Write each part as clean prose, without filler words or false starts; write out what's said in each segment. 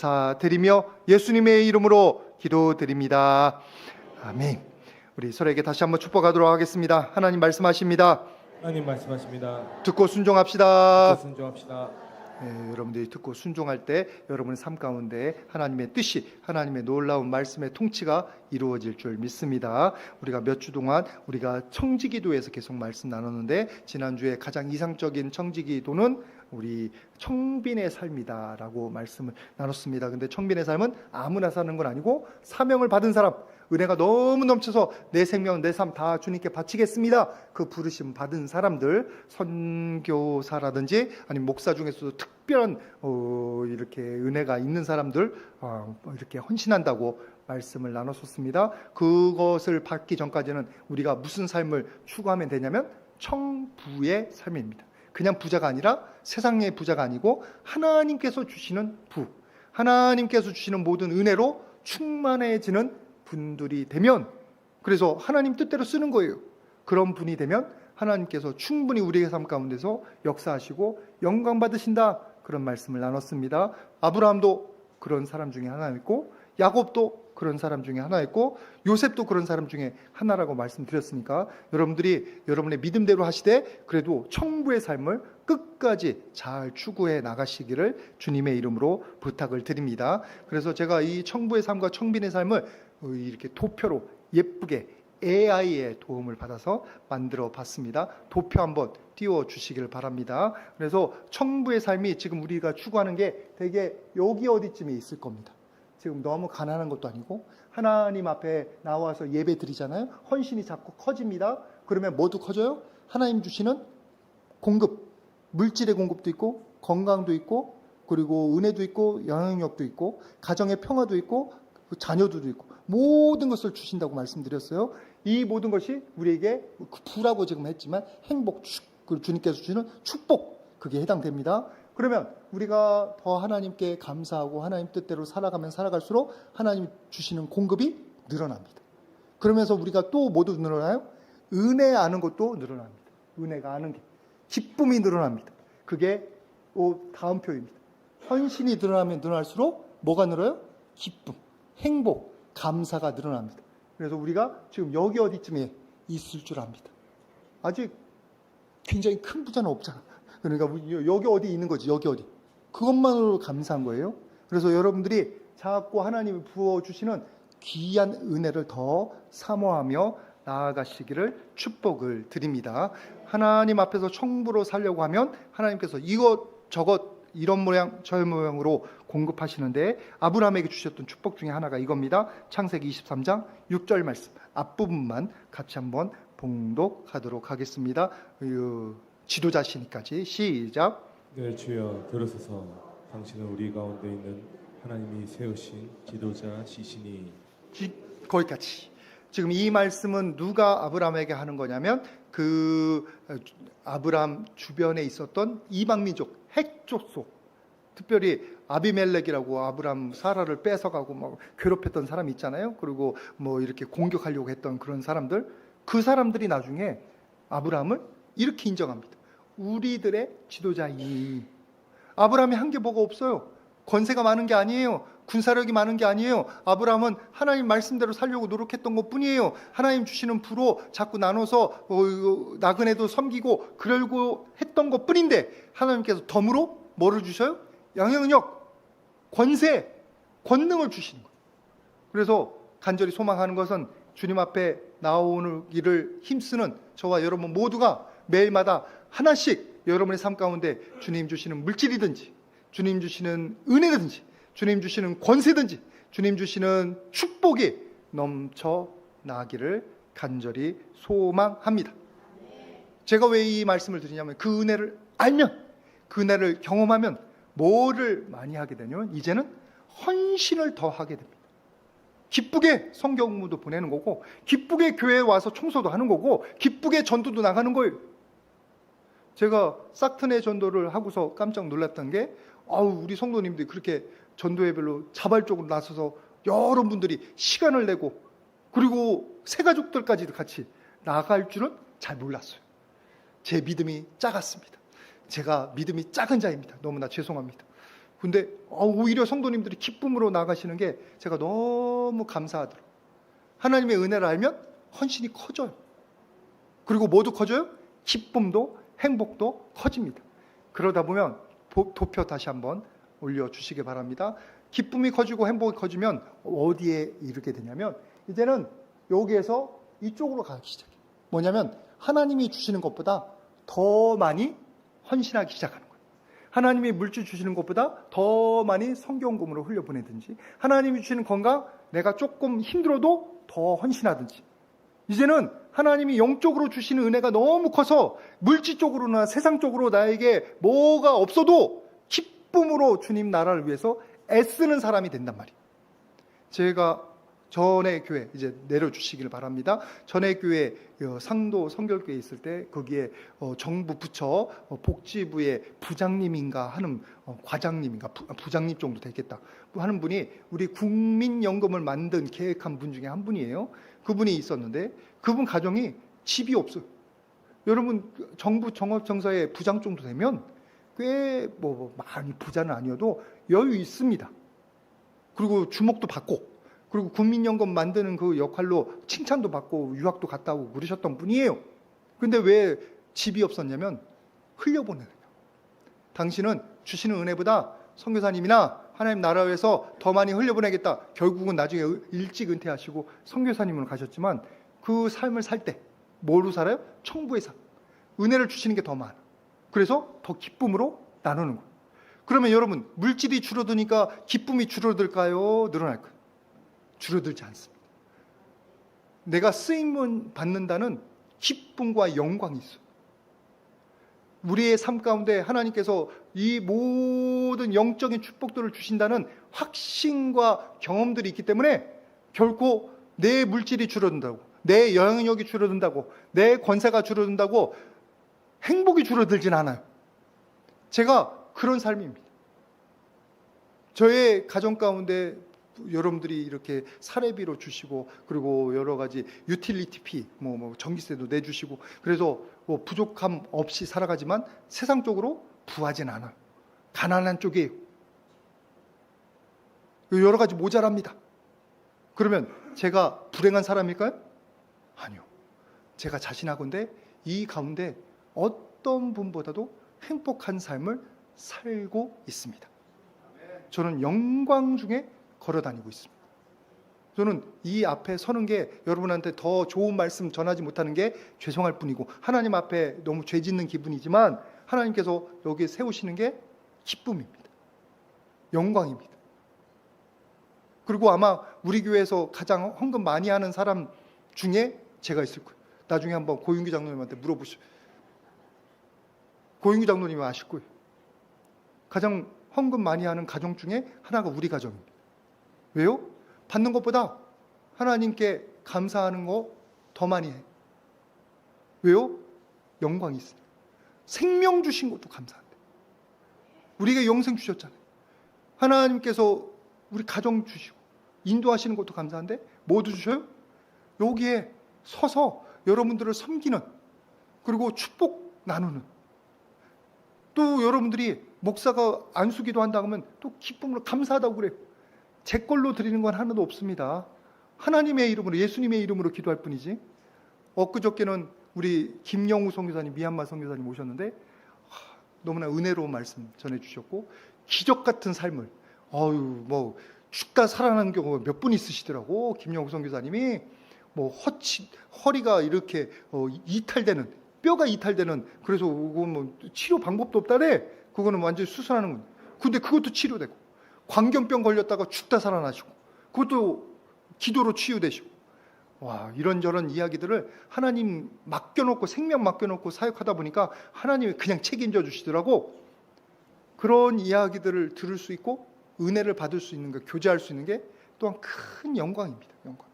감사드리며 예수님의 이름으로 기도드립니다. 아멘. 우리 서로에게 다시 한번 축복하도록 하겠습니다. 하나님 말씀하십니다. 하나님 말씀하십니다. 듣고 순종합시다. 듣고 순종합시다. 여러분들이 듣고 순종할 때 여러분의 삶 가운데 하나님의 뜻이, 하나님의 놀라운 말씀의 통치가 이루어질 줄 믿습니다. 우리가 몇 주 동안 우리가 청지기도에서 계속 말씀 나눴는데, 지난주에 가장 이상적인 청지기도는 우리 청빈의 삶이다라고 말씀을 나눴습니다. 근데 청빈의 삶은 아무나 사는 건 아니고 사명을 받은 사람, 은혜가 너무 넘쳐서 내 생명, 내 삶 다 주님께 바치겠습니다, 그 부르심 받은 사람들, 선교사라든지 아니면 목사 중에서도 특별한 이렇게 은혜가 있는 사람들 이렇게 헌신한다고 말씀을 나눴었습니다. 그것을 받기 전까지는 우리가 무슨 삶을 추구하면 되냐면 청부의 삶입니다. 그냥 부자가 아니라 세상의 부자가 아니고 하나님께서 주시는 부, 하나님께서 주시는 모든 은혜로 충만해지는 분들이 되면, 그래서 하나님 뜻대로 쓰는 거예요. 그런 분이 되면 하나님께서 충분히 우리의 삶 가운데서 역사하시고 영광 받으신다, 그런 말씀을 나눴습니다. 아브라함도 그런 사람 중에 하나였고, 야곱도 그런 사람 중에 하나였고, 요셉도 그런 사람 중에 하나라고 말씀드렸으니까 여러분들이 여러분의 믿음대로 하시되 그래도 청부의 삶을 끝까지 잘 추구해 나가시기를 주님의 이름으로 부탁을 드립니다. 그래서 제가 이 청부의 삶과 청빈의 삶을 이렇게 도표로 예쁘게 AI의 도움을 받아서 만들어 봤습니다. 도표 한번 띄워 주시기를 바랍니다. 그래서 청부의 삶이 지금 우리가 추구하는 게 되게 여기 어디쯤에 있을 겁니다. 지금 너무 가난한 것도 아니고 하나님 앞에 나와서 예배 드리잖아요. 헌신이 자꾸 커집니다. 그러면 뭐도 커져요? 하나님 주시는 공급, 물질의 공급도 있고 건강도 있고 그리고 은혜도 있고 영향력도 있고 가정의 평화도 있고 자녀들도 있고 모든 것을 주신다고 말씀드렸어요. 이 모든 것이 우리에게 부라고 지금 했지만 행복, 주님께서 주시는 축복, 그게 해당됩니다. 그러면 우리가 더 하나님께 감사하고 하나님 뜻대로 살아가면 살아갈수록 하나님 주시는 공급이 늘어납니다. 그러면서 우리가 또 뭐도 늘어나요? 은혜 아는 것도 늘어납니다. 은혜가 아는 게, 기쁨이 늘어납니다. 그게 다음 표입니다. 헌신이 늘어나면 늘어날수록 뭐가 늘어요? 기쁨, 행복, 감사가 늘어납니다. 그래서 우리가 지금 여기 어디쯤에 있을 줄 압니다. 아직 굉장히 큰 부자는 없잖아. 그러니까 여기 어디 있는 거지, 여기 어디. 그것만으로 감사한 거예요. 그래서 여러분들이 자꾸 하나님이 부어주시는 귀한 은혜를 더 사모하며 나아가시기를 축복을 드립니다. 하나님 앞에서 청부로 살려고 하면 하나님께서 이것 저것 이런 모양 저 모양으로 공급하시는데, 아브라함에게 주셨던 축복 중에 하나가 이겁니다. 창세기 23장 6절 말씀 앞부분만 같이 한번 봉독하도록 하겠습니다. 지도자시니까지 시작. 네, 주여 들으소서. 당신은 우리 가운데 있는 하나님이 세우신 지도자시시니. 거기까지. 지금 이 말씀은 누가 아브라함에게 하는 거냐면 그 아브라함 주변에 있었던 이방민족 핵족속, 특별히 아비멜렉이라고 아브라함 사라를 뺏어가고 막 괴롭혔던 사람이 있잖아요. 그리고 뭐 이렇게 공격하려고 했던 그런 사람들, 그 사람들이 나중에 아브라함을 이렇게 인정합니다. 우리들의 지도자이. 아브라함이 한 게 뭐가 없어요. 권세가 많은 게 아니에요. 군사력이 많은 게 아니에요. 아브라함은 하나님 말씀대로 살려고 노력했던 것 뿐이에요. 하나님 주시는 부로 자꾸 나눠서 나그네도 섬기고 그러고 했던 것 뿐인데, 하나님께서 덤으로 뭐를 주셔요? 영향력, 권세, 권능을 주시는 거예요. 그래서 간절히 소망하는 것은 주님 앞에 나오기를 힘쓰는 저와 여러분 모두가 매일마다 하나씩 여러분의 삶 가운데 주님 주시는 물질이든지, 주님 주시는 은혜든지, 주님 주시는 권세든지, 주님 주시는 축복이 넘쳐나기를 간절히 소망합니다. 제가 왜 이 말씀을 드리냐면 그 은혜를 알면, 그 은혜를 경험하면 뭐를 많이 하게 되냐면 이제는 헌신을 더 하게 됩니다. 기쁘게 성경 공부도 보내는 거고, 기쁘게 교회에 와서 청소도 하는 거고, 기쁘게 전도도 나가는 거예요. 제가 싹트네 전도를 하고서 깜짝 놀랐던 게, 우리 성도님들이 그렇게 전도에 별로 자발적으로 나서서 여러분들이 시간을 내고 그리고 새가족들까지도 같이 나갈 줄은 잘 몰랐어요. 제 믿음이 작았습니다. 제가 믿음이 작은 자입니다. 너무나 죄송합니다. 근데 오히려 성도님들이 기쁨으로 나가시는 게 제가 너무 감사하더라고요. 하나님의 은혜를 알면 헌신이 커져요. 그리고 뭐도 커져요? 기쁨도 행복도 커집니다. 그러다 보면 도표 다시 한번 올려주시기 바랍니다. 기쁨이 커지고 행복이 커지면 어디에 이르게 되냐면 이제는 여기에서 이쪽으로 가기 시작해요. 뭐냐면 하나님이 주시는 것보다 더 많이 헌신하기 시작하는 거예요. 하나님이 물질 주시는 것보다 더 많이 성경금으로 흘려보내든지, 하나님이 주시는 건강, 내가 조금 힘들어도 더 헌신하든지, 이제는 하나님이 영적으로 주시는 은혜가 너무 커서 물질적으로나 세상적으로 나에게 뭐가 없어도 기쁨으로 주님 나라를 위해서 애쓰는 사람이 된단 말이에요. 제가 전에 교회 이제 내려주시기를 바랍니다. 전에 교회 상도 성결교회 있을 때 거기에 정부 부처 복지부의 부장님인가 하는 과장님인가 부장님 정도 되겠다 하는 분이 우리 국민연금을 만든 계획한 분 중에 한 분이에요. 그분이 있었는데 그분 가정이 집이 없어요. 여러분 정부 종합청사의 부장 정도 되면 꽤 많이 부자는 아니어도 여유 있습니다. 그리고 주목도 받고, 그리고 국민연금 만드는 그 역할로 칭찬도 받고 유학도 갔다 오고 그러셨던 분이에요. 근데 왜 집이 없었냐면 흘려보내는 거예요. 당신은 주시는 은혜보다 선교사님이나 하나님 나라 위해서 더 많이 흘려보내겠다. 결국은 나중에 일찍 은퇴하시고 선교사님으로 가셨지만 그 삶을 살 때 뭐로 살아요? 천국의 삶. 은혜를 주시는 게 더 많아. 그래서 더 기쁨으로 나누는 거예요. 그러면 여러분 물질이 줄어드니까 기쁨이 줄어들까요? 늘어날까요? 줄어들지 않습니다. 내가 쓰임을 받는다는 기쁨과 영광이 있어요. 우리의 삶 가운데 하나님께서 이 모든 영적인 축복들을 주신다는 확신과 경험들이 있기 때문에 결코 내 물질이 줄어든다고, 내 영향력이 줄어든다고, 내 권세가 줄어든다고 행복이 줄어들진 않아요. 제가 그런 삶입니다. 저의 가정 가운데 여러분들이 이렇게 사례비로 주시고, 그리고 여러 가지 유틸리티 피, 전기세도 내주시고, 그래서 부족함 없이 살아가지만 세상적으로 부하진 않아요. 가난한 쪽이에요. 여러 가지 모자랍니다. 그러면 제가 불행한 사람일까요? 아니요. 제가 자신하건대 이 가운데 어떤 분보다도 행복한 삶을 살고 있습니다. 저는 영광 중에 걸어 다니고 있습니다. 저는 이 앞에 서는 게 여러분한테 더 좋은 말씀 전하지 못하는 게 죄송할 뿐이고, 하나님 앞에 너무 죄 짓는 기분이지만 하나님께서 여기에 세우시는 게 기쁨입니다. 영광입니다. 그리고 아마 우리 교회에서 가장 헌금 많이 하는 사람 중에 제가 있을 거예요. 나중에 한번 고윤기 장로님한테 물어보시죠. 고윤기 장로님은 아실 거예요. 가장 헌금 많이 하는 가정 중에 하나가 우리 가정입니다. 왜요? 받는 것보다 하나님께 감사하는 거 더 많이 해. 왜요? 영광이 있으니까. 생명 주신 것도 감사한데. 우리에게 영생 주셨잖아요. 하나님께서 우리 가정 주시고 인도하시는 것도 감사한데 뭐도 주셔요? 여기에 서서 여러분들을 섬기는, 그리고 축복 나누는, 또 여러분들이 목사가 안수기도 한다 하면 또 기쁨으로 감사하다고 그래요. 제 걸로 드리는 건 하나도 없습니다. 하나님의 이름으로, 예수님의 이름으로 기도할 뿐이지. 엊그저께는 우리 김영우 선교사님, 미얀마 선교사님 오셨는데 너무나 은혜로운 말씀 전해주셨고, 기적 같은 삶을, 죽다 살아나는 경우가 몇 분 있으시더라고. 김영우 선교사님이 허리가 이렇게 이탈되는, 뼈가 이탈되는, 그래서 그건 치료 방법도 없다래. 그거는 완전히 수술하는 거예요. 근데 그것도 치료되고, 광견병 걸렸다가 죽다 살아나시고, 그것도 기도로 치유되시고, 이런저런 이야기들을 하나님 맡겨놓고, 생명 맡겨놓고 사역하다 보니까 하나님이 그냥 책임져 주시더라고. 그런 이야기들을 들을 수 있고 은혜를 받을 수 있는 것, 교제할 수 있는 게 또한 큰 영광입니다. 영광.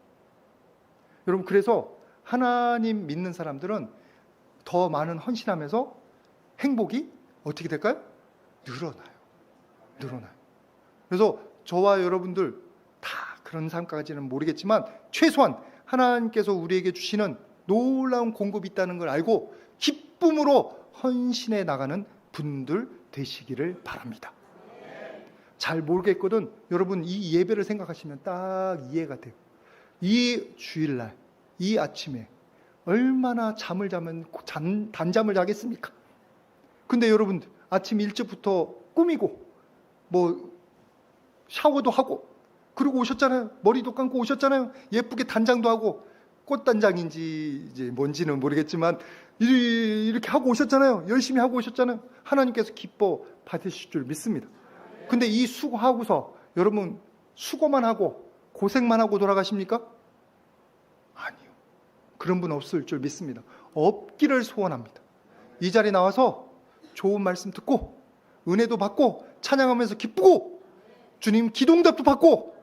여러분, 그래서 하나님 믿는 사람들은 더 많은 헌신하면서 행복이 어떻게 될까요? 늘어나요. 그래서 저와 여러분들 다 그런 삶까지는 모르겠지만 최소한 하나님께서 우리에게 주시는 놀라운 공급이 있다는 걸 알고 기쁨으로 헌신해 나가는 분들 되시기를 바랍니다. 잘 모르겠거든. 여러분 이 예배를 생각하시면 딱 이해가 돼요. 이 주일날, 이 아침에 얼마나 잠을 자면 단잠을 자겠습니까? 근데 여러분 아침 일찍부터 꾸미고 뭐 샤워도 하고 그리고 오셨잖아요. 머리도 감고 오셨잖아요. 예쁘게 단장도 하고 꽃단장인지 이제 뭔지는 모르겠지만 이렇게 하고 오셨잖아요. 열심히 하고 오셨잖아요. 하나님께서 기뻐 받으실 줄 믿습니다. 근데 이 수고하고서 여러분 수고만 하고 고생만 하고 돌아가십니까? 아니요. 그런 분 없을 줄 믿습니다. 없기를 소원합니다. 이 자리에 나와서 좋은 말씀 듣고 은혜도 받고 찬양하면서 기쁘고 주님 기도응답도 받고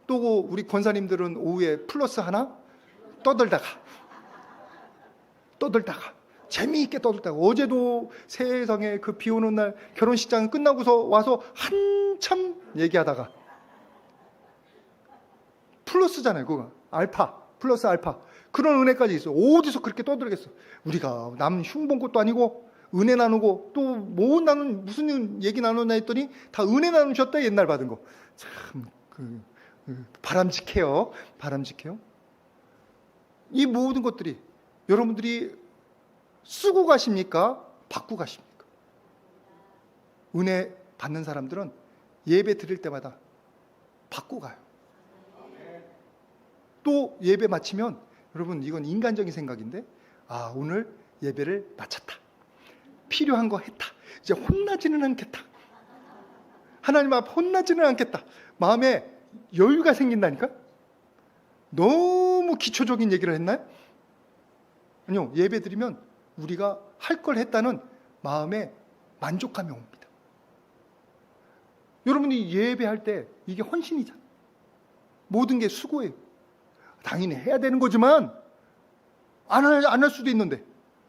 또 우리 권사님들은 오후에 플러스 하나 떠들다가 재미있게 떠들다가 어제도 세상에 그 비 오는 날 결혼식장 끝나고서 와서 한참 얘기하다가 플러스잖아요. 그거 알파 플러스 알파 그런 은혜까지 있어요. 어디서 그렇게 떠들겠어. 우리가 남 흉본 것도 아니고 은혜 나누고 또 뭐 나는 무슨 얘기 나누나 했더니 다 은혜 나누셨다. 옛날 받은 거 참 바람직해요. 이 모든 것들이 여러분들이 쓰고 가십니까? 받고 가십니까? 은혜 받는 사람들은 예배 드릴 때마다 받고 가요. 또 예배 마치면 여러분 이건 인간적인 생각인데 오늘 예배를 마쳤다. 필요한 거 했다. 이제 혼나지는 않겠다. 하나님 앞 혼나지는 않겠다. 마음에 여유가 생긴다니까? 너무 기초적인 얘기를 했나요? 아니요. 예배 드리면 우리가 할 걸 했다는 마음에 만족감이 옵니다. 여러분이 예배할 때 이게 헌신이잖아요. 모든 게 수고예요. 당연히 해야 되는 거지만 안 할 수도 있는데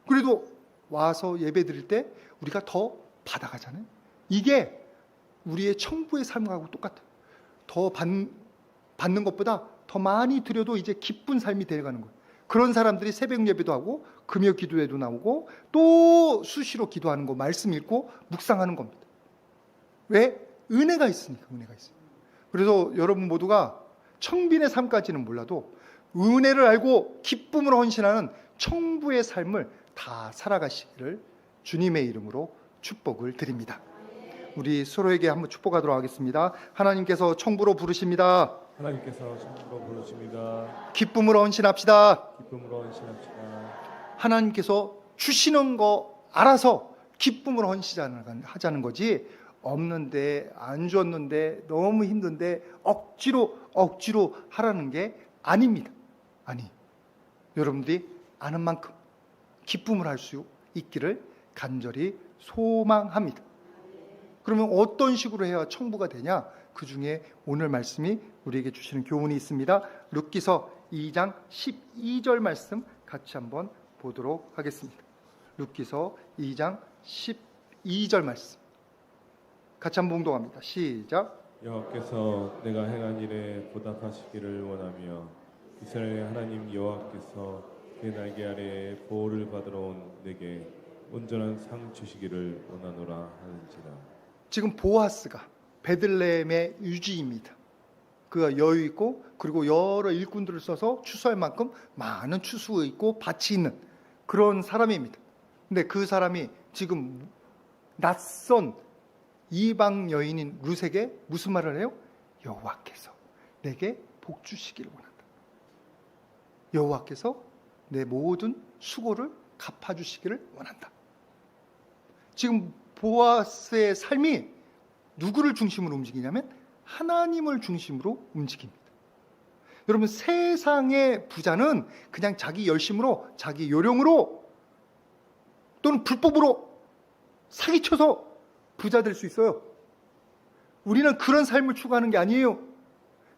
그래도 와서 예배 드릴 때 우리가 더 받아가잖아요. 이게 우리의 청부의 삶하고 똑같아요. 더 받는 것보다 더 많이 드려도 이제 기쁜 삶이 되어가는 거예요. 그런 사람들이 새벽 예배도 하고 금요 기도회도 나오고 또 수시로 기도하는 거 말씀 읽고 묵상하는 겁니다. 왜? 은혜가 있으니까. 그래서 여러분 모두가 청빈의 삶까지는 몰라도 은혜를 알고 기쁨으로 헌신하는 청부의 삶을 다 살아가시기를 주님의 이름으로 축복을 드립니다. 우리 서로에게 한번 축복하도록 하겠습니다. 하나님께서 청부로 부르십니다. 하나님께서 청부로 부르십니다. 기쁨으로 헌신합시다. 하나님께서 주시는 거 알아서 기쁨으로 헌신하자는 거지, 없는데 안 줬는데 너무 힘든데 억지로 하라는 게 아닙니다. 여러분들이 아는 만큼 기쁨을 할 수 있기를 간절히 소망합니다. 그러면 어떤 식으로 해야 청부가 되냐? 그 중에 오늘 말씀이 우리에게 주시는 교훈이 있습니다. 룻기서 2장 12절 말씀 같이 한번 보도록 하겠습니다. 룻기서 2장 12절 말씀 같이 한번 봉독합니다. 시작. 여호와께서 내가 행한 일에 보답하시기를 원하며 이스라엘의 하나님 여호와께서 그 날개 아래에 보호를 받으러 온 내게 온전한 상 주시기를 원하노라 하는지라. 지금 보아스가 베들레헴의 유지입니다. 그가 여유 있고 그리고 여러 일꾼들을 써서 추수할 만큼 많은 추수가 있고 밭이 있는 그런 사람입니다. 근데 그 사람이 지금 낯선 이방 여인인 룻에게 무슨 말을 해요? 여호와께서 내게 복 주시기를 원한다. 여호와께서 내 모든 수고를 갚아주시기를 원한다. 지금 보아스의 삶이 누구를 중심으로 움직이냐면 하나님을 중심으로 움직입니다. 여러분, 세상의 부자는 그냥 자기 열심으로, 자기 요령으로 또는 불법으로 사기쳐서 부자 될 수 있어요. 우리는 그런 삶을 추구하는 게 아니에요.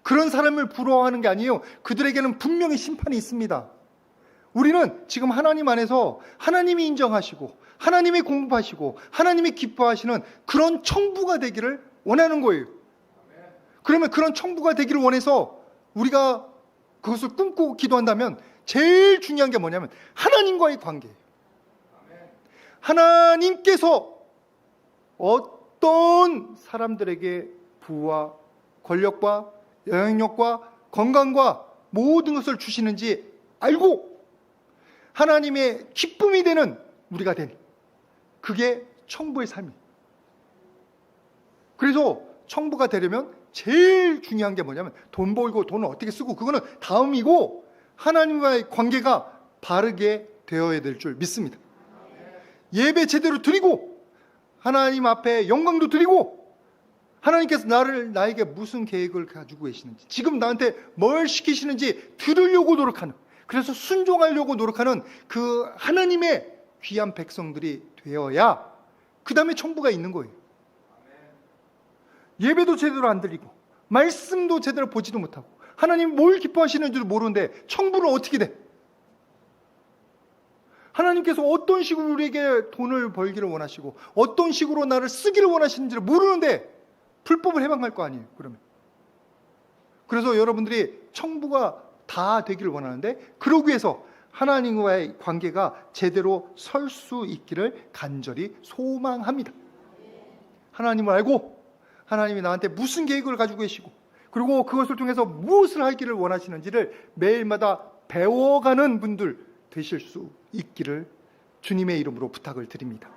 그런 사람을 부러워하는 게 아니에요. 그들에게는 분명히 심판이 있습니다. 우리는 지금 하나님 안에서 하나님이 인정하시고 하나님이 공급하시고 하나님이 기뻐하시는 그런 청부가 되기를 원하는 거예요. 그러면 그런 청부가 되기를 원해서 우리가 그것을 꿈꾸고 기도한다면 제일 중요한 게 뭐냐면 하나님과의 관계예요. 하나님께서 어떤 사람들에게 부와 권력과 영향력과 건강과 모든 것을 주시는지 알고 하나님의 기쁨이 되는 우리가 된, 그게 청부의 삶이에요. 그래서 청부가 되려면 제일 중요한 게 뭐냐면 돈 벌고 돈을 어떻게 쓰고 그거는 다음이고 하나님과의 관계가 바르게 되어야 될 줄 믿습니다. 예배 제대로 드리고 하나님 앞에 영광도 드리고 하나님께서 나에게 무슨 계획을 가지고 계시는지, 지금 나한테 뭘 시키시는지 들으려고 노력하는, 그래서 순종하려고 노력하는 그 하나님의 귀한 백성들이 되어야 그 다음에 청부가 있는 거예요. 예배도 제대로 안 드리고 말씀도 제대로 보지도 못하고 하나님 뭘 기뻐하시는지도 모르는데 청부는 어떻게 돼? 하나님께서 어떤 식으로 우리에게 돈을 벌기를 원하시고 어떤 식으로 나를 쓰기를 원하시는지를 모르는데 불법을 해방할 거 아니에요. 그러면 그래서 여러분들이 청부가 다 되기를 원하는데, 그러기 위해서 하나님과의 관계가 제대로 설 수 있기를 간절히 소망합니다. 하나님을 알고 하나님이 나한테 무슨 계획을 가지고 계시고 그리고 그것을 통해서 무엇을 하기를 원하시는지를 매일마다 배워가는 분들 되실 수 있기를 주님의 이름으로 부탁을 드립니다.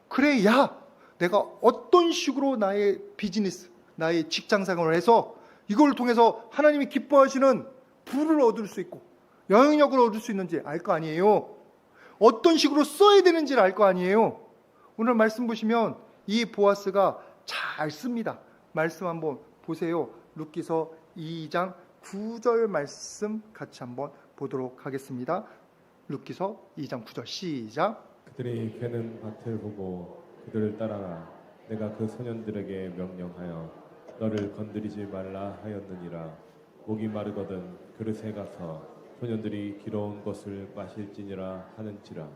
그래야 내가 어떤 식으로 나의 비즈니스, 나의 직장 생활을 해서 이걸 통해서 하나님이 기뻐하시는 부를 얻을 수 있고 영향력을 얻을 수 있는지 알 거 아니에요. 어떤 식으로 써야 되는지를 알 거 아니에요. 오늘 말씀 보시면 이 보아스가 잘 씁니다. 말씀 한번 보세요. 룻기서 2장 9절 말씀 같이 한번 보도록 하겠습니다. 룻기서 2장 9절 시작. 그들이 베는 밭을 보고 그들을 따라라. 내가 그 소년들에게 명령하여 너를 건드리지 말라 하였느니라. 목이 마르거든 그릇에 가서 소년들이 길어온 것을 마실지니라 하는지라.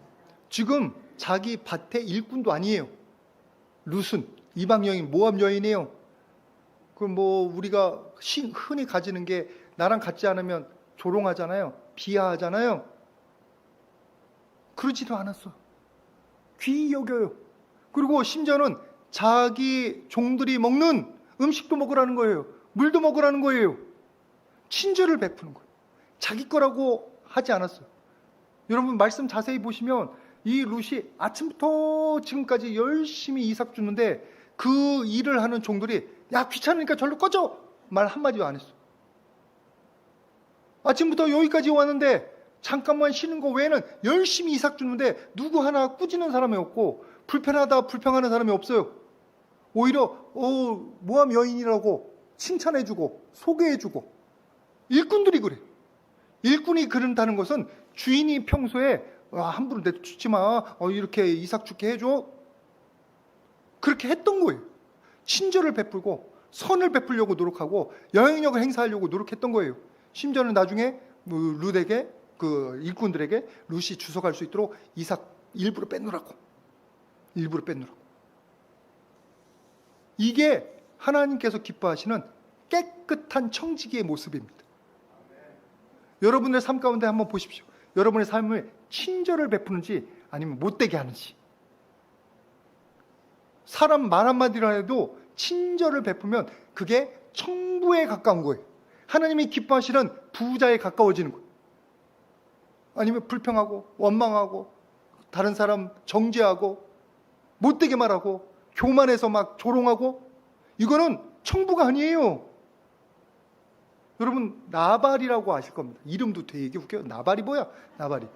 지금 자기 밭의 일꾼도 아니에요. 룻은 이방 여인, 모압 여인이에요. 그럼 뭐 우리가 흔히 가지는 게 나랑 같지 않으면 조롱하잖아요. 비하하잖아요. 그러지도 않았어. 귀히 여겨요. 그리고 심지어는 자기 종들이 먹는 음식도 먹으라는 거예요. 물도 먹으라는 거예요. 친절을 베푸는 거예요. 자기 거라고 하지 않았어요. 여러분 말씀 자세히 보시면 이 룻이 아침부터 지금까지 열심히 이삭 주는데 그 일을 하는 종들이 야 귀찮으니까 절로 꺼져! 말 한마디도 안 했어. 아침부터 여기까지 왔는데 잠깐만 쉬는 거 외에는 열심히 이삭 주는데 누구 하나 꾸짖는 사람이 없고 불편하다 불평하는 사람이 없어요. 오히려 모함 여인이라고 칭찬해주고 소개해주고. 일꾼들이 그래. 일꾼이 그런다는 것은 주인이 평소에 함부로 내쫓지 마, 이렇게 이삭 죽게 해줘, 그렇게 했던 거예요. 친절을 베풀고 선을 베풀려고 노력하고 영향력을 행사하려고 노력했던 거예요. 심지어는 나중에 룻에게, 그 일꾼들에게 룻이 주워갈 수 있도록 이삭 일부러 뺏느라고. 이게 하나님께서 기뻐하시는 깨끗한 청지기의 모습입니다. 여러분의 삶 가운데 한번 보십시오. 여러분의 삶을 친절을 베푸는지 아니면 못되게 하는지. 사람 말 한마디로 해도 친절을 베푸면 그게 청부에 가까운 거예요. 하나님이 기뻐하시는 부자에 가까워지는 거예요. 아니면 불평하고 원망하고 다른 사람 정죄하고 못되게 말하고 교만해서 막 조롱하고, 이거는 청부가 아니에요. 여러분 나발이라고 아실 겁니다. 이름도 되게 웃겨요. 나발이 뭐야? 나발이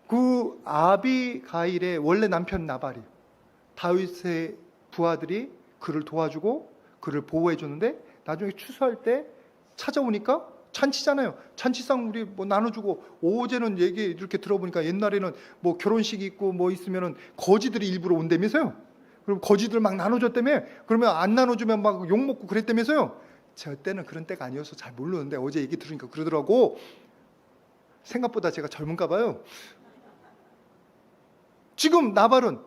그 아비가일의 원래 남편 나발이에요. 다윗의 부하들이 그를 도와주고 그를 보호해 주는데 나중에 추수할 때 찾아오니까 잔치잖아요. 잔치상 우리 뭐 나눠주고, 어제는 얘기 이렇게 들어보니까 옛날에는 뭐 결혼식 있고 뭐 있으면은 거지들이 일부러 온다면서요. 그럼 거지들 막 나눠줬다며. 그러면 안 나눠주면 막 욕먹고 그랬다면서요. 저 때는 그런 때가 아니어서 잘 모르는데 어제 얘기 들으니까 그러더라고. 생각보다 제가 젊은가 봐요. 지금 나발은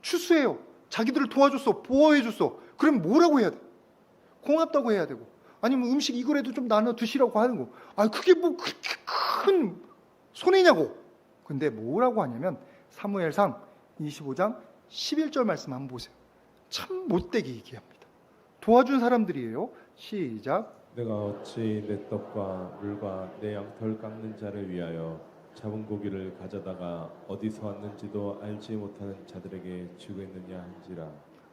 추수해요. 자기들을 도와줬어. 보호해줬어. 그럼 뭐라고 해야 돼? 고맙다고 해야 되고, 아니면 음식 이거라도 좀 나눠 드시라고 하는 거. 그게 뭐 그렇게 큰 손해냐고. 근데 뭐라고 하냐면 사무엘상 25장 11절 말씀 한번 보세요. 참 못되게 얘기합니다. 도와준 사람들이에요. 시작. 내가 어찌 내 떡과 물과 내 양털 깎는 자를 위하여 잡은 고기를 가져다가 어디서 왔는지도 알지 못하는 자들에게 주겠느냐 한지라.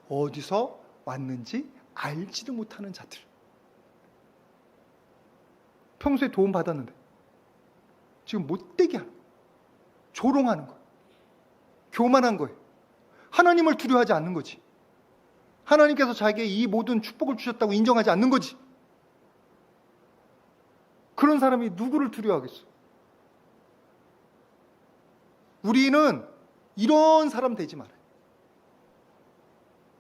어디서 왔는지 알지도 못하는 자들. 평소에 도움 받았는데 지금 못되게 하는 거예요. 조롱하는 거예요. 교만한 거예요. 하나님을 두려워하지 않는 거지. 하나님께서 자기에게 이 모든 축복을 주셨다고 인정하지 않는 거지. 그런 사람이 누구를 두려워하겠어? 우리는 이런 사람 되지 말아요.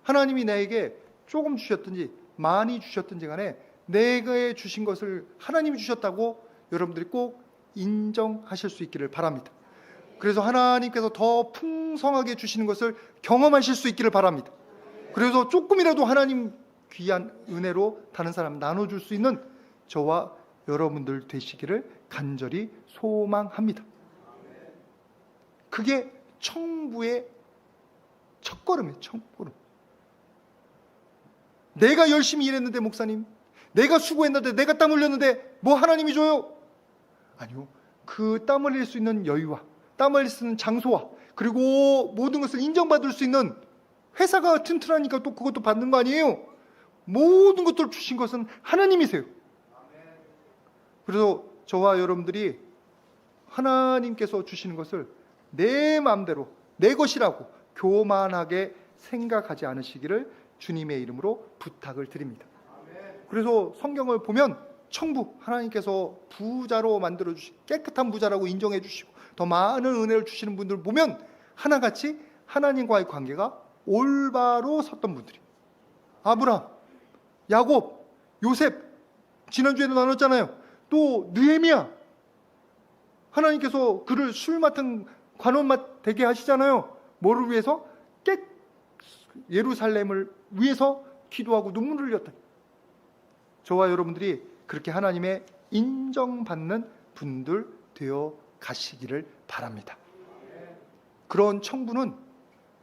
하나님이 나에게 조금 주셨든지 많이 주셨든지 간에 내게 주신 것을 하나님이 주셨다고 여러분들이 꼭 인정하실 수 있기를 바랍니다. 그래서 하나님께서 더 풍성하게 주시는 것을 경험하실 수 있기를 바랍니다. 그래서 조금이라도 하나님 귀한 은혜로 다른 사람 나눠줄 수 있는 저와 여러분들 되시기를 간절히 소망합니다. 그게 청부의 첫걸음이에요. 첫걸음. 내가 열심히 일했는데 목사님, 내가 수고했는데, 내가 땀 흘렸는데 뭐 하나님이 줘요? 아니요. 그 땀 흘릴 수 있는 여유와 땀 흘릴 수 있는 장소와 그리고 모든 것을 인정받을 수 있는 회사가 튼튼하니까 또 그것도 받는 거 아니에요? 모든 것들을 주신 것은 하나님이세요. 그래서 저와 여러분들이 하나님께서 주시는 것을 내 마음대로 내 것이라고 교만하게 생각하지 않으시기를 주님의 이름으로 부탁을 드립니다. 그래서 성경을 보면 청부, 하나님께서 부자로 만들어 주시, 깨끗한 부자라고 인정해 주시고 더 많은 은혜를 주시는 분들 보면 하나같이 하나님과의 관계가 올바로 섰던 분들이 아브라함, 야곱, 요셉, 지난주에도 나눴잖아요. 또 느헤미야, 하나님께서 그를 술 맡은 관원 되게 하시잖아요. 뭐를 위해서? 예루살렘을 위해서 기도하고 눈물을 흘렸다. 저와 여러분들이 그렇게 하나님의 인정받는 분들 되어 가시기를 바랍니다. 그런 청부는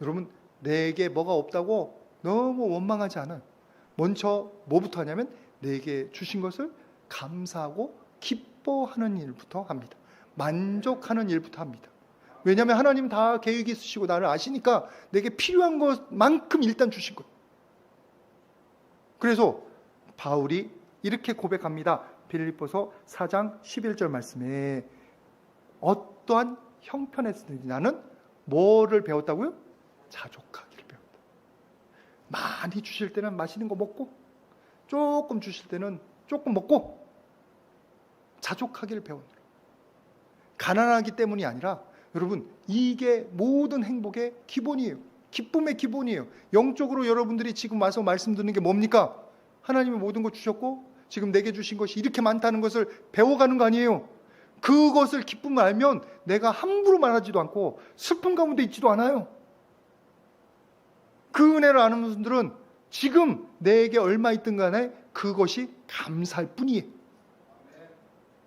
여러분 내게 뭐가 없다고 너무 원망하지 않아요. 먼저 뭐부터 하냐면 내게 주신 것을 감사하고 기뻐하는 일부터 합니다. 만족하는 일부터 합니다. 왜냐하면 하나님 다 계획이 있으시고 나를 아시니까 내게 필요한 것만큼 일단 주신 거예요. 그래서 바울이 이렇게 고백합니다. 빌립보서 4장 11절 말씀에 어떠한 형편에서든지 나는 뭐를 배웠다고요? 자족하기를 배웠다. 많이 주실 때는 맛있는 거 먹고 조금 주실 때는 조금 먹고 자족하기를 배웠다. 가난하기 때문이 아니라 여러분 이게 모든 행복의 기본이에요. 기쁨의 기본이에요. 영적으로 여러분들이 지금 와서 말씀 듣는 게 뭡니까? 하나님이 모든 것 주셨고 지금 내게 주신 것이 이렇게 많다는 것을 배워가는 거 아니에요. 그것을 기쁨을 알면 내가 함부로 말하지도 않고 슬픔 가운데 있지도 않아요. 그 은혜를 아는 분들은 지금 내게 얼마 있든 간에 그것이 감사할 뿐이에요.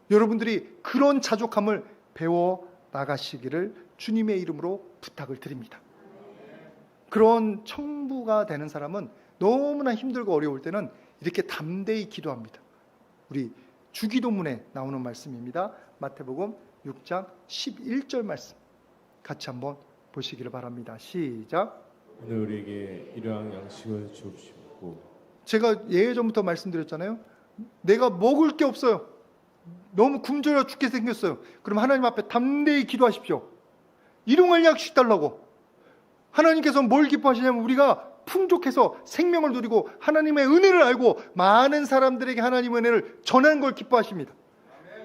여러분들이 그런 자족함을 배워 나가시기를 주님의 이름으로 부탁을 드립니다. 그런 청부가 되는 사람은 너무나 힘들고 어려울 때는 이렇게 담대히 기도합니다. 우리 주기도문에 나오는 말씀입니다. 마태복음 6장 11절 말씀 같이 한번 보시기를 바랍니다. 시작. 오늘 우리에게 일용할 양식을 주옵시고. 제가 예전부터 말씀드렸잖아요. 내가 먹을 게 없어요. 너무 굶주려 죽게 생겼어요. 그럼 하나님 앞에 담대히 기도하십시오. 일용할 양식 달라고. 하나님께서 뭘 기뻐하시냐면 우리가 풍족해서 생명을 누리고 하나님의 은혜를 알고 많은 사람들에게 하나님의 은혜를 전하는 걸 기뻐하십니다.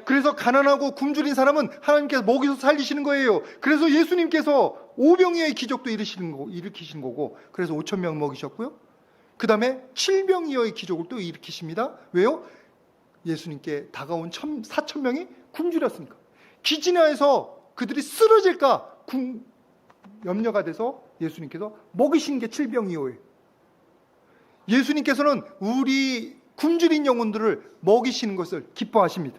그래서 가난하고 굶주린 사람은 하나님께서 먹여서 살리시는 거예요. 그래서 예수님께서 오병이어의 기적도 일으키시는 거고, 그래서 5,000명 먹이셨고요. 그 다음에 7병이어의 기적을 또 일으키십니다. 왜요? 예수님께 다가온 4,000명이 굶주렸으니까. 기진하에서 그들이 쓰러질까 염려가 돼서 예수님께서 먹이신 게 7병이어예요. 예수님께서는 우리 굶주린 영혼들을 먹이시는 것을 기뻐하십니다.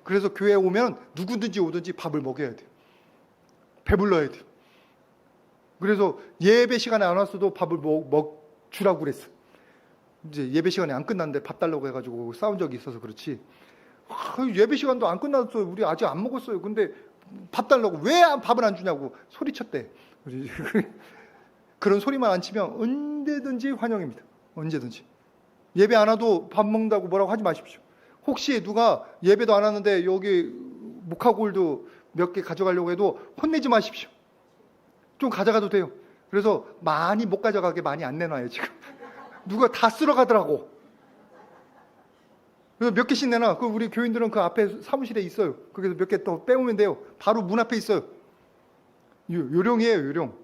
그래서 교회에 오면 누구든지 오든지 밥을 먹여야 돼요. 배불러야 돼요. 그래서 예배 시간에 안 왔어도 밥을 주라고 그랬어요. 이제 예배 시간이 안 끝났는데 밥 달라고 해가지고 싸운 적이 있어서 그렇지. 예배 시간도 안 끝났어요. 우리 아직 안 먹었어요. 근데 밥 달라고 왜 밥을 안 주냐고 소리쳤대. 우리 그런 소리만 안 치면 언제든지 환영입니다. 언제든지. 예배 안 와도 밥 먹는다고 뭐라고 하지 마십시오. 혹시 누가 예배도 안 하는데 여기 목화골도 몇 개 가져가려고 해도 혼내지 마십시오. 좀 가져가도 돼요. 그래서 많이 못 가져가게 많이 안 내놔요 지금. 누가 다 쓸어 가더라고. 그래서 몇 개씩 내놔. 그 우리 교인들은 그 앞에 사무실에 있어요. 거기서 몇 개 더 빼오면 돼요. 바로 문 앞에 있어요. 요령이에요, 요령.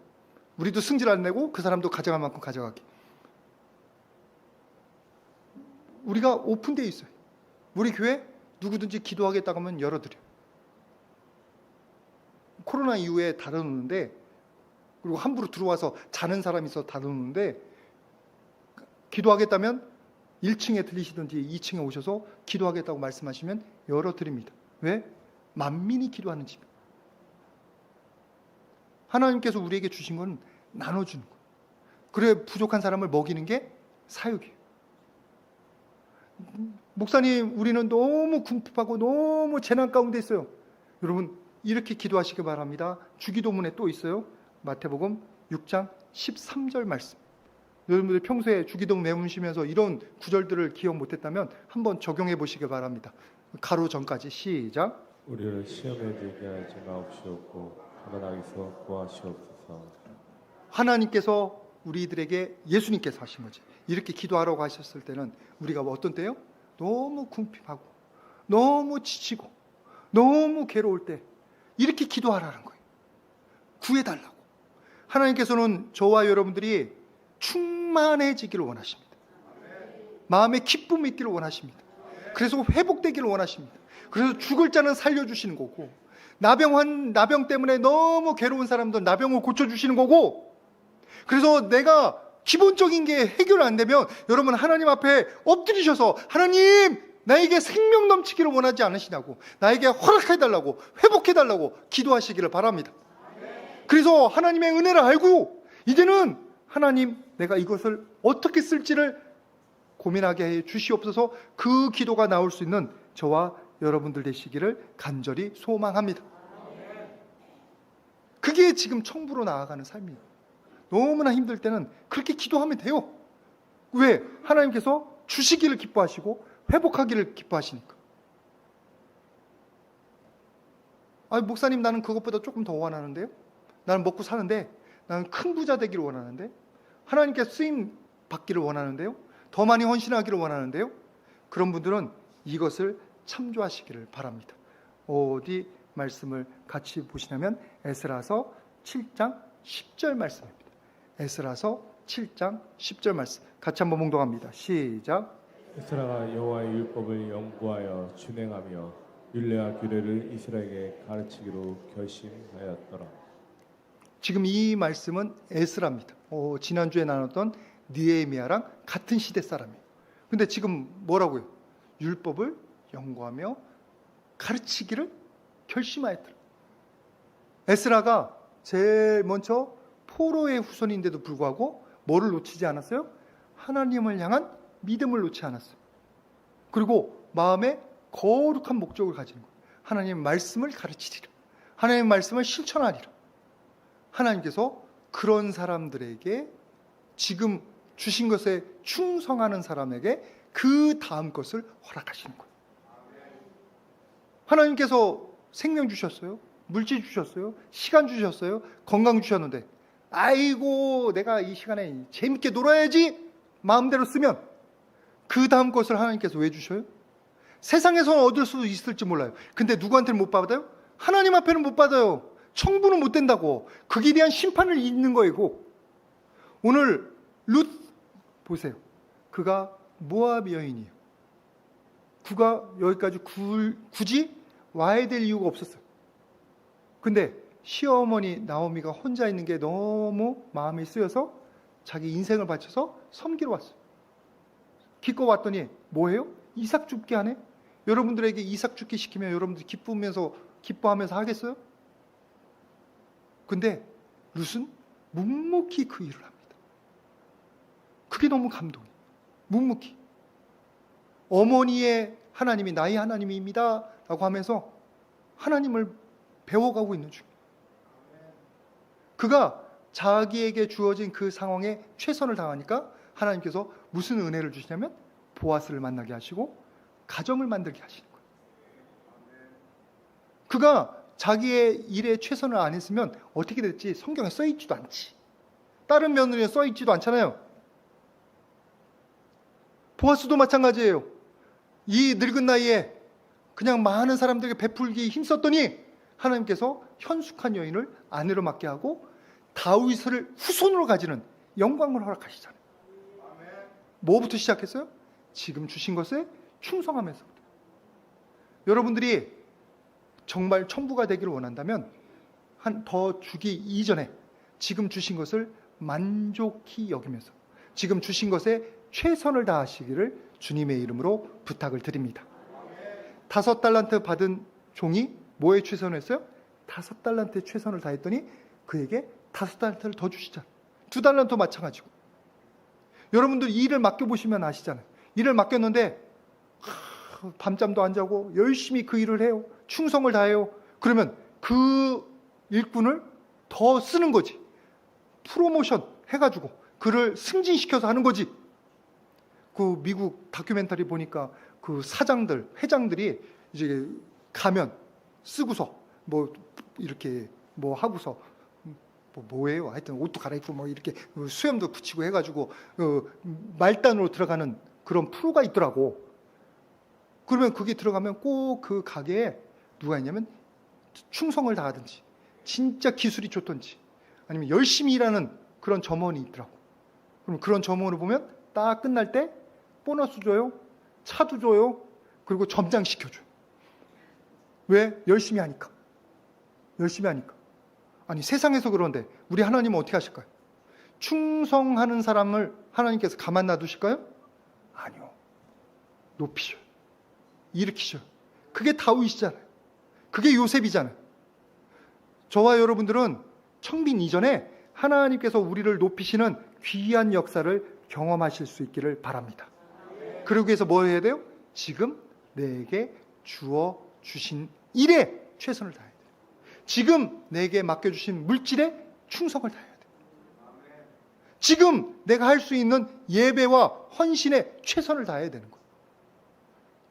우리도 승질 안 내고 그 사람도 가져갈 만큼 가져가게. 우리가 오픈되어 있어요. 우리 교회 누구든지 기도하겠다고 하면 열어드려요. 코로나 이후에 닫아놓는데, 그리고 함부로 들어와서 자는 사람이 있어서 닫아놓는데, 기도하겠다면 1층에 들리시든지 2층에 오셔서 기도하겠다고 말씀하시면 열어드립니다. 왜? 만민이 기도하는 집. 하나님께서 우리에게 주신 건 나눠주는 거예요. 그래 부족한 사람을 먹이는 게 사역이에요. 목사님, 우리는 너무 궁핍하고 너무 재난 가운데 있어요. 여러분 이렇게 기도하시기 바랍니다. 주기도문에 또 있어요. 마태복음 6장 13절 말씀. 여러분들 평소에 주기도문 외우시면서 이런 구절들을 기억 못했다면 한번 적용해 보시기 바랍니다. 가로 전까지 시작. 우리를 시험에 들게 하지 마옵시옵고 다만 악에서 구하시옵소서. 하나님께서 우리들에게 예수님께서 하신 거지. 이렇게 기도하라고 하셨을 때는 우리가 어떤 때요? 너무 궁핍하고 너무 지치고 너무 괴로울 때 이렇게 기도하라는 거예요. 구해달라고. 하나님께서는 저와 여러분들이 충만해지기를 원하십니다. 마음에 기쁨이 있기를 원하십니다. 그래서 회복되기를 원하십니다. 그래서 죽을 자는 살려주시는 거고, 나병 때문에 너무 괴로운 사람들 나병을 고쳐주시는 거고, 그래서 내가 기본적인 게 해결 안 되면 여러분 하나님 앞에 엎드리셔서 하나님 나에게 생명 넘치기를 원하지 않으시냐고, 나에게 허락해달라고, 회복해달라고 기도하시기를 바랍니다. 그래서 하나님의 은혜를 알고 이제는 하나님 내가 이것을 어떻게 쓸지를 고민하게 해 주시옵소서. 그 기도가 나올 수 있는 저와 여러분들 되시기를 간절히 소망합니다. 그게 지금 청부로 나아가는 삶이에요. 너무나 힘들 때는 그렇게 기도하면 돼요. 왜? 하나님께서 주시기를 기뻐하시고 회복하기를 기뻐하시니까. 아니 목사님, 나는 그것보다 조금 더 원하는데요. 나는 먹고 사는데, 나는 큰 부자 되기를 원하는데, 하나님께 쓰임 받기를 원하는데요. 더 많이 헌신하기를 원하는데요. 그런 분들은 이것을 참조하시기를 바랍니다. 어디 말씀을 같이 보시냐면 에스라서 7장 10절 말씀입니다. 에스라서 7장 10절 말씀 같이 한번 봉독합니다. 시작. 에스라가 여호와의 율법을 연구하여 준행하며 율례와 규례를 이스라엘에게 가르치기로 결심하였더라. 지금 이 말씀은 에스라입니다. 지난주에 나눴던 느헤미야랑 같은 시대 사람이에요. 근데 지금 뭐라고요? 율법을 연구하며 가르치기를 결심하였더라. 에스라가 제일 먼저 포로의 후손인데도 불구하고 뭐를 놓치지 않았어요? 하나님을 향한 믿음을 놓지 않았어요. 그리고 마음에 거룩한 목적을 가지는 거예요. 하나님의 말씀을 가르치리라. 하나님의 말씀을 실천하리라. 하나님께서 그런 사람들에게 지금 주신 것에 충성하는 사람에게 그 다음 것을 허락하시는 거예요. 하나님께서 생명 주셨어요. 물질 주셨어요. 시간 주셨어요. 건강 주셨는데 아이고 내가 이 시간에 재밌게 놀아야지 마음대로 쓰면 그 다음 것을 하나님께서 왜 주셔요? 세상에서는 얻을 수 있을지 몰라요. 근데 누구한테는 못 받아요? 하나님 앞에는 못 받아요. 청부는 못 된다고. 거기에 대한 심판을 잊는 거이고, 오늘 룻 보세요. 그가 모압 여인이에요. 그가 여기까지 굳이 와야 될 이유가 없었어요. 근데 시어머니 나오미가 혼자 있는 게 너무 마음이 쓰여서 자기 인생을 바쳐서 섬기러 왔어요. 기껏 왔더니 뭐예요? 이삭 죽게 하네? 여러분들에게 이삭 죽게 시키면 여러분들 기뻐하면서 하겠어요? 근데 룻은 묵묵히 그 일을 합니다. 그게 너무 감동이에요. 묵묵히 어머니의 하나님이 나의 하나님입니다 라고 하면서 하나님을 배워가고 있는 중이에요. 그가 자기에게 주어진 그 상황에 최선을 다하니까 하나님께서 무슨 은혜를 주시냐면 보아스를 만나게 하시고 가정을 만들게 하시는 거예요. 그가 자기의 일에 최선을 안 했으면 어떻게 됐지? 성경에 써있지도 않지. 다른 며느리에 써있지도 않잖아요. 보아스도 마찬가지예요. 이 늙은 나이에 그냥 많은 사람들에게 베풀기 힘썼더니 하나님께서 현숙한 여인을 아내로 맡게 하고 다윗을 후손으로 가지는 영광을 허락하시잖아요. 뭐부터 시작했어요? 지금 주신 것에 충성하면서. 여러분들이 정말 천부가 되기를 원한다면 더 주기 이전에 지금 주신 것을 만족히 여기면서 지금 주신 것에 최선을 다하시기를 주님의 이름으로 부탁을 드립니다. 5달란트 받은 종이 뭐에 최선을 했어요? 5달란트에 최선을 다했더니 그에게 5달란트를 더 주시잖아요. 2달란트 마찬가지고. 여러분들 일을 맡겨보시면 아시잖아요. 일을 맡겼는데 밤잠도 안 자고 열심히 그 일을 해요. 충성을 다해요. 그러면 그 일꾼을 더 쓰는 거지. 프로모션 해가지고 그를 승진시켜서 하는 거지. 그 미국 다큐멘터리 보니까 그 사장들, 회장들이 이제 가면 쓰고서 뭐 이렇게 뭐 하고서 뭐예요? 하여튼 옷도 갈아입고 뭐 이렇게 수염도 붙이고 해가지고 말단으로 들어가는 그런 프로가 있더라고. 그러면 그게 들어가면 꼭 그 가게에 누가 있냐면 충성을 다하든지 진짜 기술이 좋든지 아니면 열심히 일하는 그런 점원이 있더라고. 그럼 그런 점원을 보면 딱 끝날 때 보너스 줘요, 차도 줘요, 그리고 점장시켜줘요. 왜? 열심히 하니까. 열심히 하니까. 아니 세상에서 그런데 우리 하나님은 어떻게 하실까요? 충성하는 사람을 하나님께서 가만 놔두실까요? 아니요. 높이셔요. 일으키셔요. 그게 다윗이잖아요. 그게 요셉이잖아요. 저와 여러분들은 청빈 이전에 하나님께서 우리를 높이시는 귀한 역사를 경험하실 수 있기를 바랍니다. 그러기 위해서 뭐 해야 돼요? 지금 내게 주어 주신 일에 최선을 다해야 돼요. 지금 내게 맡겨주신 물질에 충성을 다해야 돼요. 지금 내가 할 수 있는 예배와 헌신에 최선을 다해야 되는 거예요.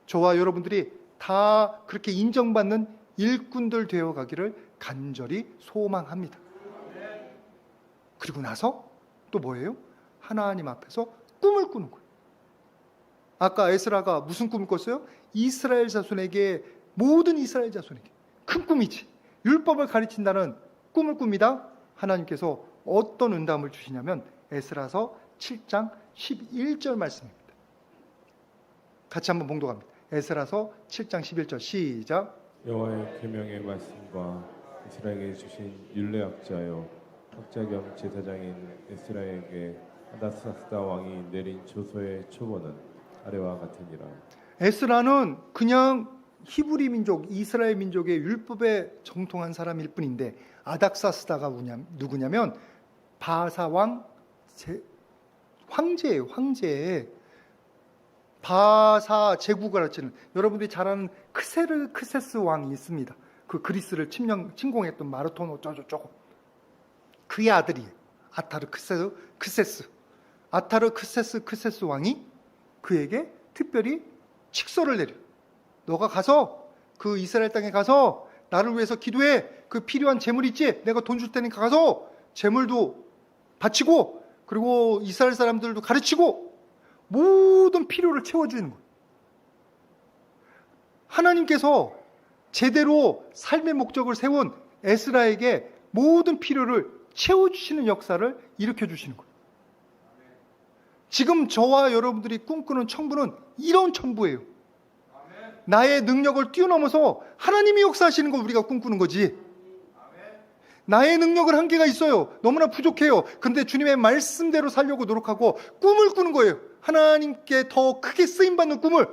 저와 여러분들이 다 그렇게 인정받는 일꾼들 되어 가기를 간절히 소망합니다. 그리고 나서 또 뭐예요? 하나님 앞에서 꿈을 꾸는 거예요. 아까 에스라가 무슨 꿈을 꿨어요? 이스라엘 자손에게, 모든 이스라엘 자손에게 큰 꿈이지. 율법을 가르친다는 꿈을 꿉니다. 하나님께서 어떤 응답을 주시냐면 에스라서 7장 11절 말씀입니다. 같이 한번 봉독합니다. 에스라서 7장 11절 시작. 여호와의 계명의 말씀과 이스라엘에게 주신 율례학자요 학자 겸 제사장인 에스라에게 아닥사스다 왕이 내린 조서의 초본은 아래와 같으니라. 에스라는 그냥 히브리 민족, 이스라엘 민족의 율법에 정통한 사람일 뿐인데 아닥사스다가 누구냐면 바사 왕 황제예요. 황제에 바사 제국을 가르치는, 여러분들이 잘 아는 크세스 왕이 있습니다. 그 그리스를 침공했던 마르톤 어쩌고저쩌고. 그의 아들이에요. 아타르크세스 왕이 그에게 특별히 칙서를 내려. 너가 가서 그 이스라엘 땅에 가서 나를 위해서 기도해. 그 필요한 재물 있지? 내가 돈 줄 테니까 가서 재물도 바치고 그리고 이스라엘 사람들도 가르치고 모든 필요를 채워주는 거예요. 하나님께서 제대로 삶의 목적을 세운 에스라에게 모든 필요를 채워주시는 역사를 일으켜주시는 거예요. 지금 저와 여러분들이 꿈꾸는 천부는 이런 천부예요. 나의 능력을 뛰어넘어서 하나님이 역사하시는 걸 우리가 꿈꾸는 거지. 나의 능력은 한계가 있어요. 너무나 부족해요. 그런데 주님의 말씀대로 살려고 노력하고 꿈을 꾸는 거예요. 하나님께 더 크게 쓰임받는 꿈을.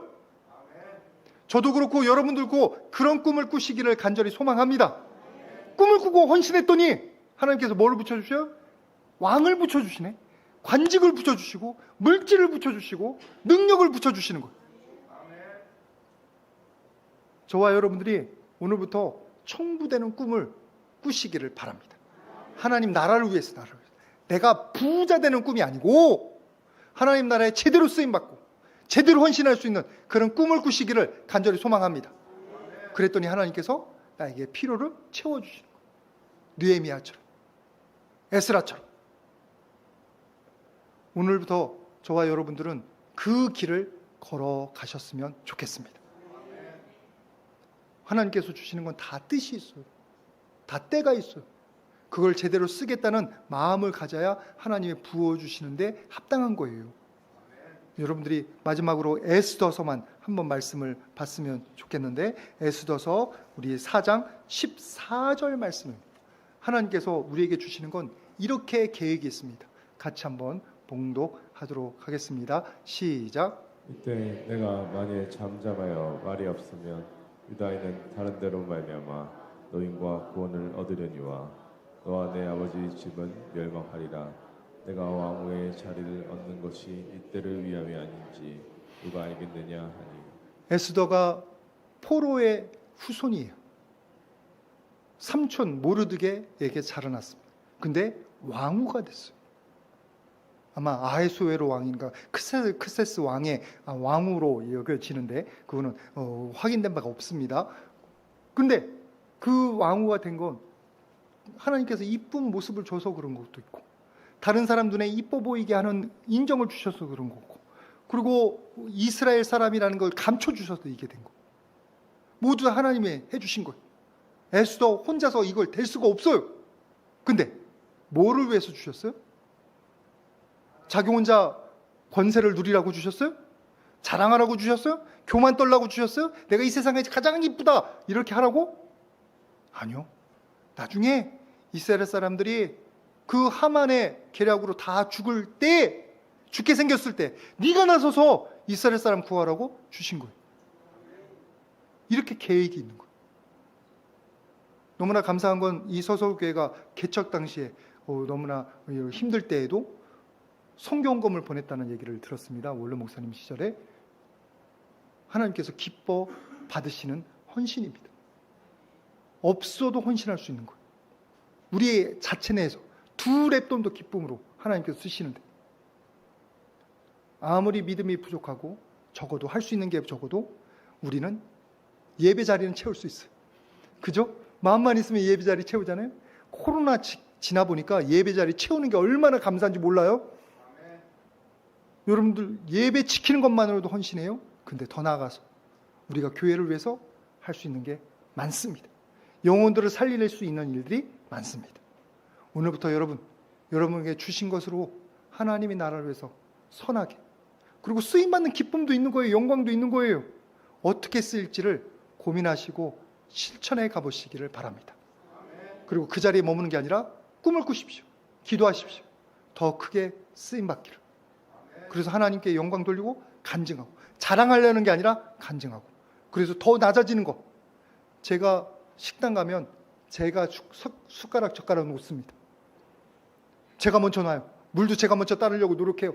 저도 그렇고 여러분들도 그런 꿈을 꾸시기를 간절히 소망합니다. 꿈을 꾸고 헌신했더니 하나님께서 뭘 붙여주셔요? 왕을 붙여주시네. 관직을 붙여주시고 물질을 붙여주시고 능력을 붙여주시는 거예요. 저와 여러분들이 오늘부터 청부되는 꿈을 꾸시기를 바랍니다. 하나님 나라를 위해서, 나라를 위해서. 내가 부자 되는 꿈이 아니고 하나님 나라에 제대로 쓰임받고 제대로 헌신할 수 있는 그런 꿈을 꾸시기를 간절히 소망합니다. 그랬더니 하나님께서 나에게 필요를 채워주시는 거예요. 느헤미야처럼, 에스라처럼. 오늘부터 저와 여러분들은 그 길을 걸어가셨으면 좋겠습니다. 하나님께서 주시는 건 다 뜻이 있어요. 다 때가 있어요. 그걸 제대로 쓰겠다는 마음을 가져야 하나님이 부어주시는데 합당한 거예요. 여러분들이 마지막으로 에스더서만 한번 말씀을 봤으면 좋겠는데, 에스더서 우리 4장 14절 말씀입니다. 하나님께서 우리에게 주시는 건 이렇게 계획이 있습니다. 같이 한번 봉독하도록 하겠습니다. 시작. 이때 내가 만일 잠잠하여 말이 없으면 유다인은 다른 데로 말미암아 노임과 구원을 얻으려니와 너와 내 아버지 집은 멸망하리라. 내가 왕후의 자리를 얻는 것이 이때를 위함이 아닌지 누가 알겠느냐 하니. 에스더가 포로의 후손이에요. 삼촌 모르드게에게 자라났습니다. 근데 왕후가 됐어요. 아마 아하수에로 왕인가 크세스 왕의 왕후로 여겨지는데 그거는 확인된 바가 없습니다. 근데 그 왕후가 된 건 하나님께서 이쁜 모습을 줘서 그런 것도 있고, 다른 사람 눈에 이뻐 보이게 하는 인정을 주셔서 그런 거고, 그리고 이스라엘 사람이라는 걸 감춰주셔서 이게 된 거예요. 모두 다 하나님이 해주신 거예요. 에스더 혼자서 이걸 될 수가 없어요. 근데 뭐를 위해서 주셨어요? 자기 혼자 권세를 누리라고 주셨어요? 자랑하라고 주셨어요? 교만 떨라고 주셨어요? 내가 이 세상에 가장 이쁘다 이렇게 하라고? 아니요. 나중에 이스라엘 사람들이 그 하만의 계략으로 다 죽을 때, 죽게 생겼을 때 네가 나서서 이스라엘 사람 구하라고 주신 거예요. 이렇게 계획이 있는 거예요. 너무나 감사한 건 이 서서교회가 개척 당시에 너무나 힘들 때에도 성경검을 보냈다는 얘기를 들었습니다. 원로 목사님 시절에. 하나님께서 기뻐 받으시는 헌신입니다. 없어도 헌신할 수 있는 거예요. 우리의 자체 내에서 두 랩돈도 기쁨으로 하나님께서 쓰시는데, 아무리 믿음이 부족하고 적어도 할 수 있는 게 적어도 우리는 예배 자리는 채울 수 있어요. 그죠? 마음만 있으면 예배 자리 채우잖아요. 코로나 지나 보니까 예배 자리 채우는 게 얼마나 감사한지 몰라요? 여러분들 예배 지키는 것만으로도 헌신해요. 근데 더 나아가서 우리가 교회를 위해서 할 수 있는 게 많습니다. 영혼들을 살릴 수 있는 일들이 많습니다. 오늘부터 여러분에게 주신 것으로 하나님의 나라를 위해서 선하게, 그리고 쓰임받는 기쁨도 있는 거예요. 영광도 있는 거예요. 어떻게 쓰일지를 고민하시고 실천해 가보시기를 바랍니다. 그리고 그 자리에 머무는 게 아니라 꿈을 꾸십시오. 기도하십시오. 더 크게 쓰임받기를. 그래서 하나님께 영광 돌리고 간증하고, 자랑하려는 게 아니라 간증하고, 그래서 더 낮아지는 거. 제가 식당 가면 제가 숟가락 젓가락 놓습니다. 제가 먼저 놔요. 물도 제가 먼저 따르려고 노력해요.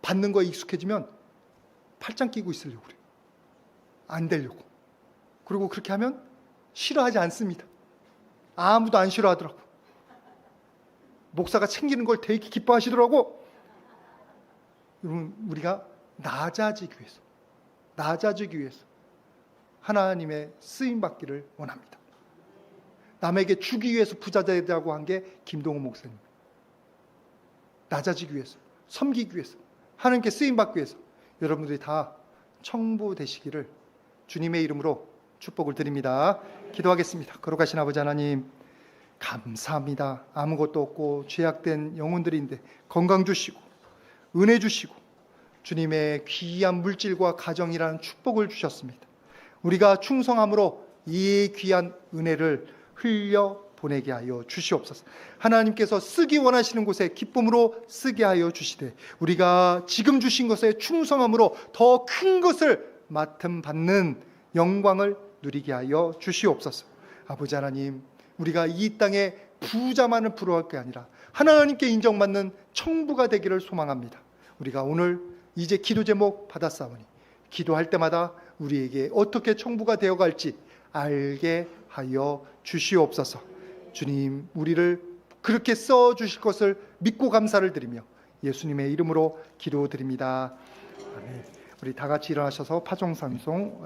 받는 거에 익숙해지면 팔짱 끼고 있으려고 그래요. 안 되려고. 그리고 그렇게 하면 싫어하지 않습니다. 아무도 안 싫어하더라고. 목사가 챙기는 걸 되게 기뻐하시더라고. 여러분, 우리가 낮아지기 위해서 하나님의 쓰임받기를 원합니다. 남에게 주기 위해서 부자 되자고 한 게 김동호 목사님. 낮아지기 위해서, 섬기기 위해서, 하나님께 쓰임받기 위해서 여러분들이 다 청부되시기를 주님의 이름으로 축복을 드립니다. 기도하겠습니다. 거룩하신 아버지 하나님, 감사합니다. 아무것도 없고 죄악된 영혼들인데 건강 주시고 은혜 주시고 주님의 귀한 물질과 가정이라는 축복을 주셨습니다. 우리가 충성함으로 이 귀한 은혜를 흘려 보내게 하여 주시옵소서. 하나님께서 쓰기 원하시는 곳에 기쁨으로 쓰게 하여 주시되, 우리가 지금 주신 것에 충성함으로 더 큰 것을 맡음 받는 영광을 누리게 하여 주시옵소서. 아버지 하나님, 우리가 이 땅에 부자만을 부러워할 게 아니라 하나님께 인정받는 청부가 되기를 소망합니다. 우리가 오늘 이제 기도 제목 받았사오니 기도할 때마다 우리에게 어떻게 청부가 되어갈지 알게 하여 주시옵소서. 주님, 우리를 그렇게 써주실 것을 믿고 감사를 드리며 예수님의 이름으로 기도드립니다. 아멘. 우리 다 같이 일어나셔서 파종산송